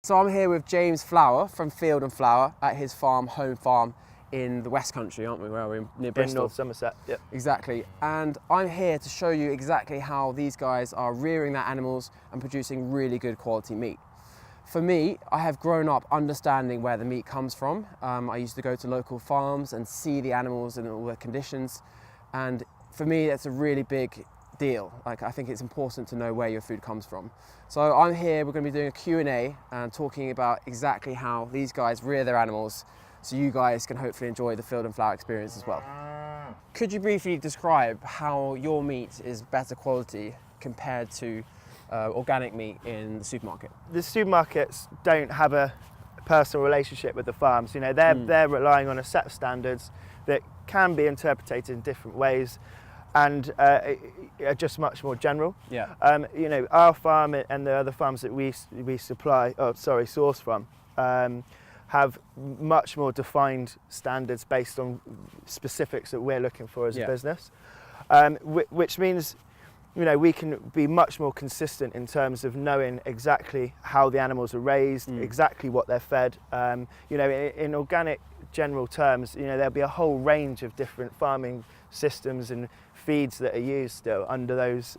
So I'm here with James Flower from Field and Flower at his farm, home farm in the West Country, aren't we? Where are we? Near Bristol. In North Somerset, yep. Exactly. And I'm here to show you exactly how these guys are rearing their animals and producing really good quality meat. For me, I have grown up understanding where the meat comes from. I used to go to local farms and see the animals and all their conditions. And for me, that's a really big deal. Like, I think it's important to know where your food comes from. So I'm here, we're going to be doing a Q&A and talking about exactly how these guys rear their animals so you guys can hopefully enjoy the Field and Flower experience as well. Could you briefly describe how your meat is better quality compared to organic meat in the supermarket? The supermarkets don't have a personal relationship with the farms. You know, they're relying on a set of standards that can be interpreted in different ways and are just much more general. Yeah. You know, our farm and the other farms that we source from have much more defined standards based on specifics that we're looking for as a business, which means, you know, we can be much more consistent in terms of knowing exactly how the animals are raised, exactly what they're fed. You know, in organic general terms, you know, there'll be a whole range of different farming systems and feeds that are used still under those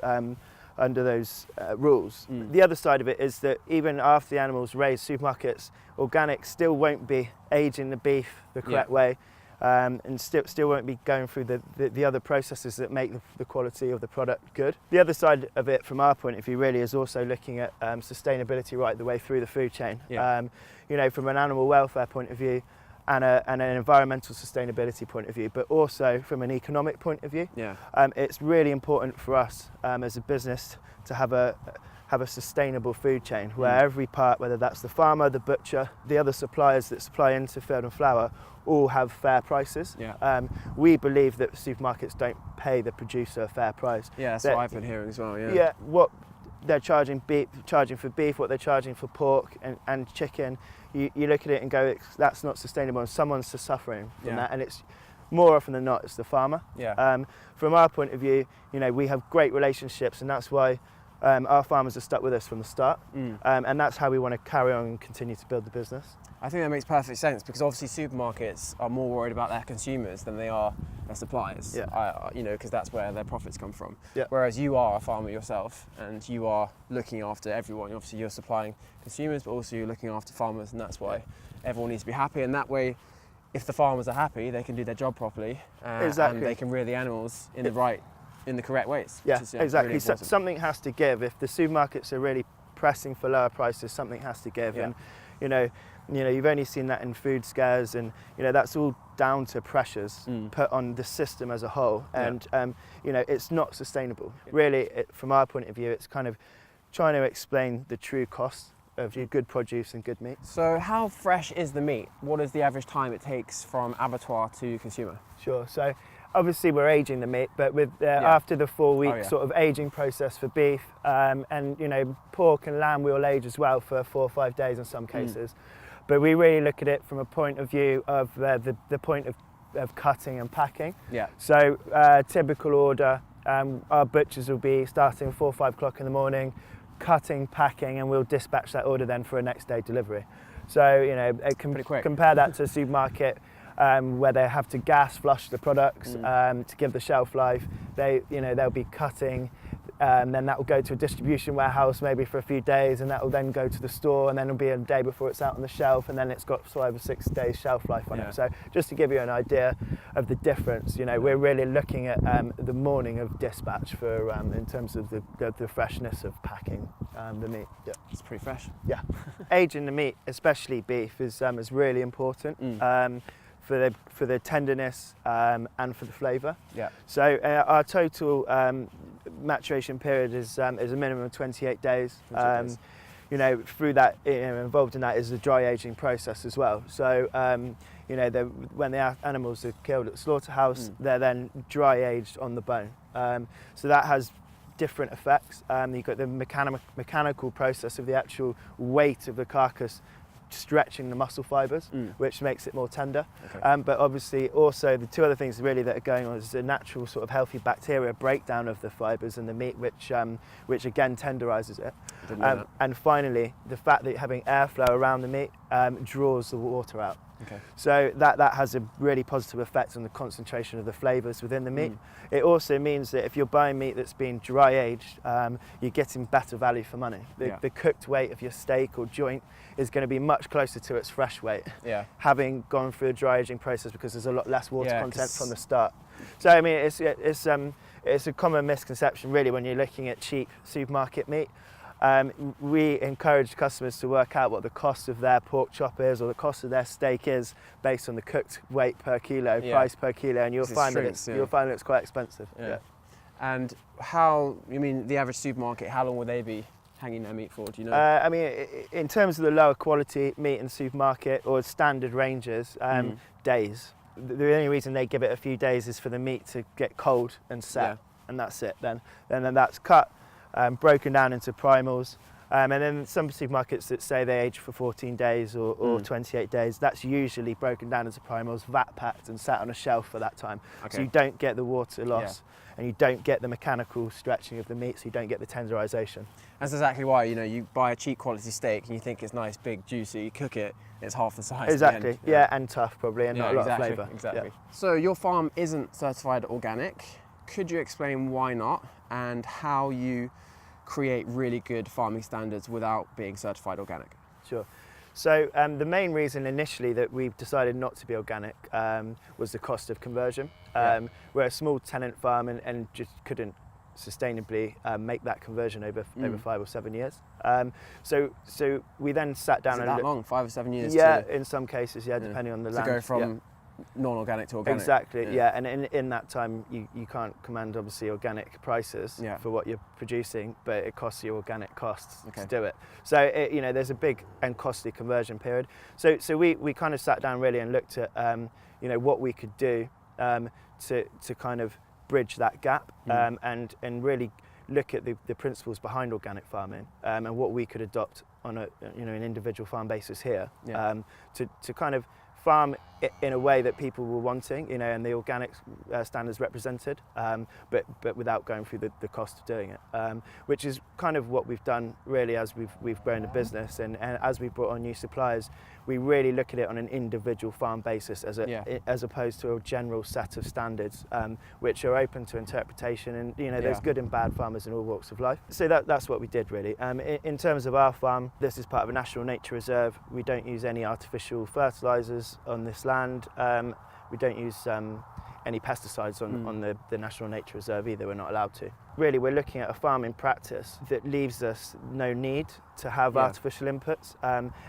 rules. The other side of it is that even after the animals raised, supermarkets, organic still won't be aging the beef the correct way, and still won't be going through the other processes that make the quality of the product good. The other side of it, from our point of view, really is also looking at sustainability right the way through the food chain. You know, from an animal welfare point of view, and an environmental sustainability point of view, but also from an economic point of view. It's really important for us as a business to have a sustainable food chain where every part, whether that's the farmer, the butcher, the other suppliers that supply into Field and Flower, all have fair prices. We believe that supermarkets don't pay the producer a fair price. Yeah, that's what I've been hearing as well. Yeah, what they're charging for beef, what they're charging for pork and chicken, you look at it and go, that's not sustainable, and someone's suffering from that, and it's more often than not, it's the farmer. From our point of view, you know, we have great relationships, and that's why our farmers are stuck with us from the start, and that's how we want to carry on and continue to build the business. I think that makes perfect sense, because obviously supermarkets are more worried about their consumers than they are their suppliers. You know, because that's where their profits come from. Whereas you are a farmer yourself, and you are looking after everyone. Obviously, you're supplying consumers, but also you're looking after farmers, and that's why everyone needs to be happy. And that way, if the farmers are happy, they can do their job properly, and they can rear the animals in the correct ways. Exactly. Really Something has to give. If the supermarkets are really pressing for lower prices, something has to give. And you know, you've only seen that in food scares, and you know, that's all down to pressures put on the system as a whole. And you know, it's not sustainable. Really, from our point of view, it's kind of trying to explain the true cost of your good produce and good meat. So how fresh is the meat? What is the average time it takes from abattoir to consumer? Sure. So obviously we're aging the meat, but with after the 4-week sort of aging process for beef, and you know, pork and lamb we'll age as well for 4 or 5 days in some cases. But we really look at it from a point of view of the point of cutting and packing. So typical order, our butchers will be starting 4 or 5 o'clock in the morning, cutting, packing, and we'll dispatch that order then for a next day delivery. So you know, compare that to a supermarket where they have to gas flush the products to give the shelf life. They'll be cutting, then that will go to a distribution warehouse maybe for a few days, and that will then go to the store, and then it'll be a day before it's out on the shelf, and then it's got 5 or 6 days shelf life on it. So just to give you an idea of the difference, you know, we're really looking at the morning of dispatch for in terms of the freshness of packing the meat. It's pretty fresh. Aging the meat, especially beef, is really important. For the tenderness and for the flavour. So our total maturation period is a minimum of 28 days. You know, through that, involved in that is the dry aging process as well. So you know, when the animals are killed at the slaughterhouse, they're then dry aged on the bone. So that has different effects. You've got the mechanical process of the actual weight of the carcass stretching the muscle fibres, which makes it more tender. Okay. But obviously also the two other things really that are going on is a natural sort of healthy bacteria breakdown of the fibres in the meat, which again tenderises it. And finally, the fact that having airflow around the meat draws the water out. Okay. So that has a really positive effect on the concentration of the flavours within the meat. It also means that if you're buying meat that's been dry aged, you're getting better value for money. The cooked weight of your steak or joint is going to be much closer to its fresh weight, having gone through a dry aging process, because there's a lot less water content from the start. So I mean, it's a common misconception really when you're looking at cheap supermarket meat. We encourage customers to work out what the cost of their pork chop is, or the cost of their steak is, based on the cooked weight per kilo, price per kilo, and you'll find that it's quite expensive. And the average supermarket, how long will they be hanging their meat for? Do you know? I mean, in terms of the lower quality meat in the supermarket or standard ranges, days. The only reason they give it a few days is for the meat to get cold and set, and that's it. Then that's cut. Broken down into primals, and then some supermarkets that say they age for 14 days or 28 days, that's usually broken down into primals, vat packed and sat on a shelf for that time. Okay. So you don't get the water loss, and you don't get the mechanical stretching of the meat, so you don't get the tenderisation. That's exactly why, you buy a cheap quality steak and you think it's nice, big, juicy, you cook it, it's half the size. Exactly, and tough probably, and not a lot of flavour. Exactly. So your farm isn't certified organic. Could you explain why not, and how you create really good farming standards without being certified organic? Sure. So the main reason initially that we decided not to be organic was the cost of conversion. We're a small tenant farm and just couldn't sustainably make that conversion over 5 or 7 years. So we then sat down. Is it that long? 5 or 7 years? Yeah, in some cases, depending on the land. To go from non-organic to organic. Exactly, and in that time you can't command obviously organic prices for what you're producing, but it costs you organic costs to do it. So there's a big and costly conversion period. So we kind of sat down really and looked at what we could do to kind of bridge that gap, and really look at the principles behind organic farming, and what we could adopt on an individual farm basis here, to kind of farm in a way that people were wanting, and the organic standards represented, but without going through the cost of doing it, which is kind of what we've done really as we've grown the business, and as we've brought on new suppliers. We really look at it on an individual farm basis as opposed to a general set of standards, which are open to interpretation, and there's good and bad farmers in all walks of life. So that's what we did really. In terms of our farm, this is part of a national nature reserve. We don't use any artificial fertilisers on this land. We don't use any pesticides on the National Nature Reserve either. We're not allowed to. Really, we're looking at a farming practice that leaves us no need to have artificial inputs,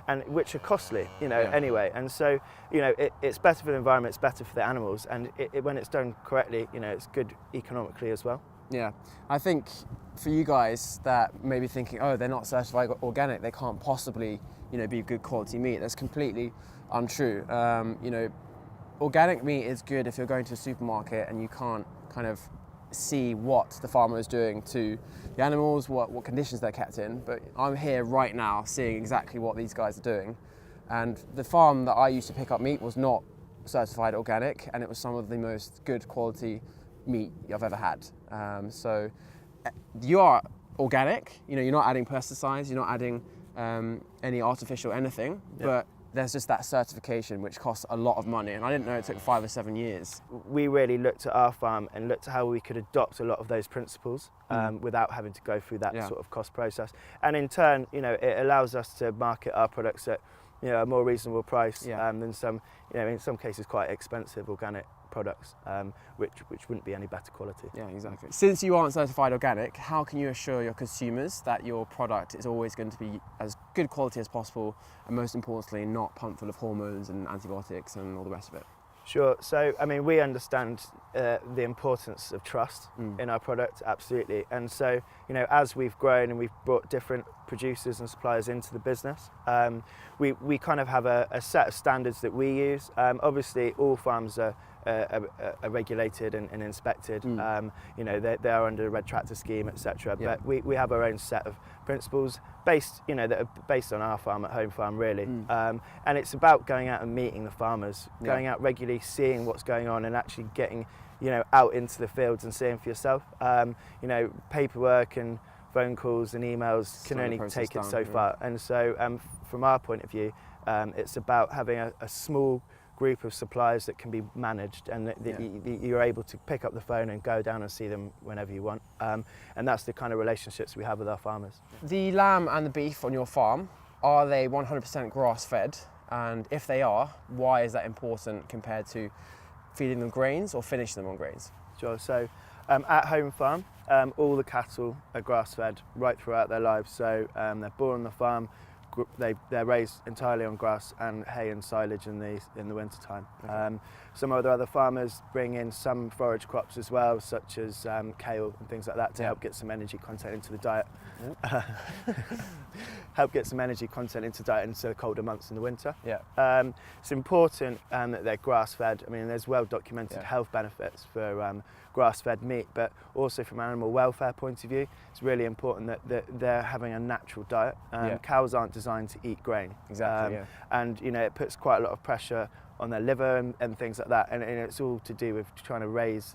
and which are costly, anyway. And so, it's better for the environment, it's better for the animals, and when it's done correctly, it's good economically as well. Yeah, I think for you guys that may be thinking, oh, they're not certified organic, they can't possibly, be good quality meat. That's completely untrue. Organic meat is good if you're going to a supermarket and you can't kind of see what the farmer is doing to the animals, what conditions they're kept in. But I'm here right now seeing exactly what these guys are doing. And the farm that I used to pick up meat was not certified organic, and it was some of the most good quality meat I've ever had. So you are organic, you're not adding pesticides, you're not adding any artificial anything, but there's just that certification which costs a lot of money, and I didn't know it took 5 or 7 years. We really looked at our farm and looked at how we could adopt a lot of those principles without having to go through that sort of cost process. And in turn, it allows us to market our products at a more reasonable price than some, in some cases quite expensive organic products, which wouldn't be any better quality. Yeah, exactly. Since you aren't certified organic, how can you assure your consumers that your product is always going to be as good quality as possible, and most importantly, not pumped full of hormones and antibiotics and all the rest of it? Sure. So, we understand the importance of trust in our product, absolutely. And so, as we've grown and we've brought different producers and suppliers into the business. We kind of have a set of standards that we use. Obviously, all farms are regulated and inspected. You know, they are under the Red Tractor scheme, etc. Yeah. But we have our own set of principles based, you know, that are based on our farm, at home farm, really. And it's about going out and meeting the farmers, going out regularly, seeing what's going on, and actually getting, you know, out into the fields and seeing for yourself. You know, paperwork and phone calls and emails can only take it so far. And so, from our point of view, it's about having a small group of suppliers that can be managed, and that you're able to pick up the phone and go down and see them whenever you want. And that's the kind of relationships we have with our farmers. The lamb and the beef on your farm, are they 100% grass-fed? And if they are, why is that important compared to feeding them grains or finishing them on grains? Sure. So at home farm, all the cattle are grass-fed right throughout their lives. So they're born on the farm. They're raised entirely on grass and hay and silage in the winter time. Okay. Some of the other farmers bring in some forage crops as well, such as kale and things like that, to help get some energy content into the diet. Help get some energy content into diet into the colder months in the winter. It's important that they're grass-fed. I mean, there's well-documented health benefits for grass-fed meat, but also from an animal welfare point of view, it's really important that they're having a natural diet. Cows aren't designed to eat grain. And you know, it puts quite a lot of pressure on their liver and things like that, and it's all to do with trying to raise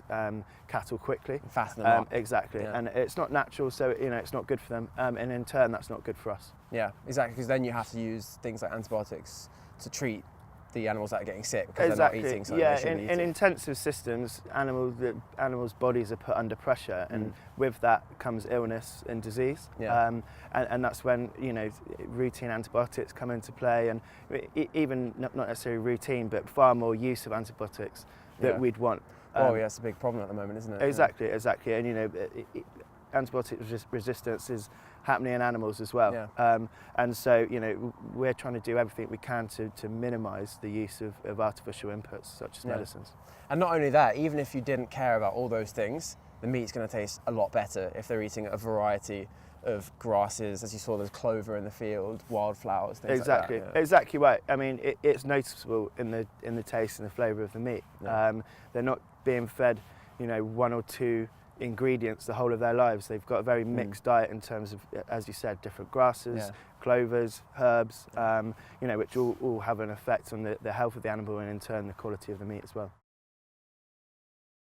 cattle quickly. Fatten them up. Exactly, and it's not natural, so you know, it's not good for them, and in turn that's not good for us. Yeah, exactly, because then you have to use things like antibiotics to treat the animals that are getting sick because they're not eating something they shouldn't be eating. In intensive systems, animals' bodies are put under pressure, and with that comes illness and disease. And that's when, you know, routine antibiotics come into play, and even not necessarily routine, but far more use of antibiotics that we'd want. It's a big problem at the moment, isn't it? Exactly. And you know, antibiotic resistance is happening in animals as well. And so, you know, we're trying to do everything we can to minimise the use of artificial inputs such as medicines. And not only that, even if you didn't care about all those things, the meat's going to taste a lot better if they're eating a variety of grasses. As you saw, there's clover in the field, wildflowers, things like that. Exactly right. I mean, it's noticeable in the taste and the flavour of the meat. They're not being fed, you know, one or two ingredients the whole of their lives. They've got a very mixed diet in terms of, as you said, different grasses, clovers, herbs, you know, which all have an effect on the health of the animal and in turn the quality of the meat as well.